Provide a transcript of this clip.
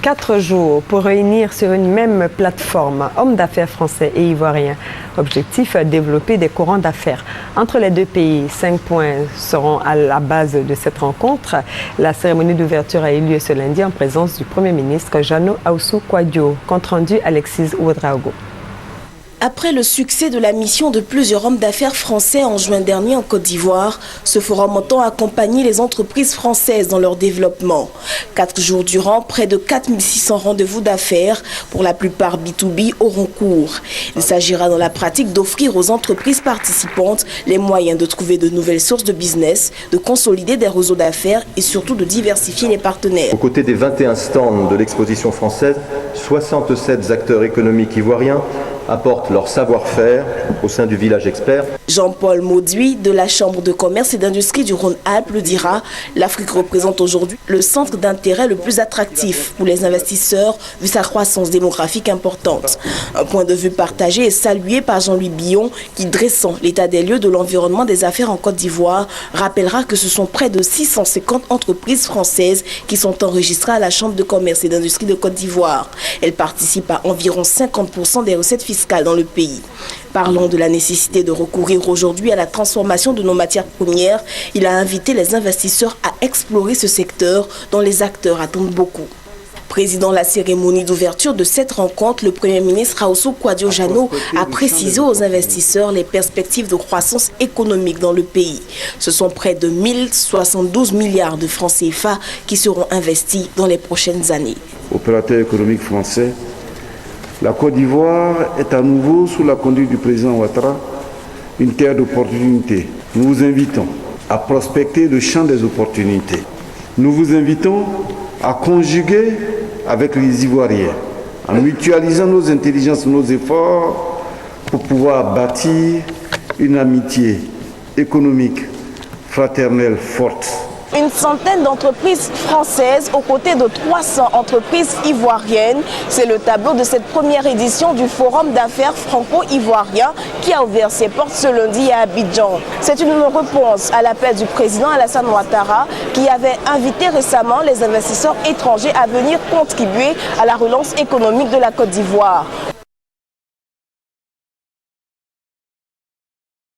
4 jours pour réunir sur une même plateforme hommes d'affaires français et ivoiriens. Objectif, développer des courants d'affaires entre les deux pays. 5 points seront à la base de cette rencontre. La cérémonie d'ouverture a eu lieu ce lundi en présence du Premier ministre Jano Ahoussou-Kouadio. Compte rendu Alexis Ouedraogo. Après le succès de la mission de plusieurs hommes d'affaires français en juin dernier en Côte d'Ivoire, ce forum entend accompagner les entreprises françaises dans leur développement. 4 jours durant, près de 4600 rendez-vous d'affaires, pour la plupart B2B, auront cours. Il s'agira dans la pratique d'offrir aux entreprises participantes les moyens de trouver de nouvelles sources de business, de consolider des réseaux d'affaires et surtout de diversifier les partenaires. Aux côtés des 21 stands de l'exposition française, 67 acteurs économiques ivoiriens apportent leur savoir-faire au sein du village expert. Jean-Paul Mauduit de la Chambre de commerce et d'industrie du Rhône-Alpes le dira, l'Afrique représente aujourd'hui le centre d'intérêt le plus attractif pour les investisseurs vu sa croissance démographique importante. Un point de vue partagé et salué par Jean-Louis Billon qui, dressant l'état des lieux de l'environnement des affaires en Côte d'Ivoire, rappellera que ce sont près de 650 entreprises françaises qui sont enregistrées à la Chambre de commerce et d'industrie de Côte d'Ivoire. Elles participent à environ 50% des recettes fiscales dans le pays. Parlant de la nécessité de recourir aujourd'hui à la transformation de nos matières premières, il a invité les investisseurs à explorer ce secteur dont les acteurs attendent beaucoup. Présidant la cérémonie d'ouverture de cette rencontre, le Premier ministre Ahoussou-Kouadio Jano a précisé aux investisseurs les perspectives de croissance économique dans le pays. Ce sont près de 1072 milliards de francs CFA qui seront investis dans les prochaines années. Opérateur économique français, la Côte d'Ivoire est à nouveau, sous la conduite du président Ouattara, une terre d'opportunités. Nous vous invitons à prospecter le champ des opportunités. Nous vous invitons à conjuguer avec les Ivoiriens, en mutualisant nos intelligences, nos efforts, pour pouvoir bâtir une amitié économique, fraternelle, forte. Une centaine d'entreprises françaises aux côtés de 300 entreprises ivoiriennes. C'est le tableau de cette première édition du Forum d'affaires franco-ivoirien qui a ouvert ses portes ce lundi à Abidjan. C'est une réponse à l'appel du président Alassane Ouattara qui avait invité récemment les investisseurs étrangers à venir contribuer à la relance économique de la Côte d'Ivoire.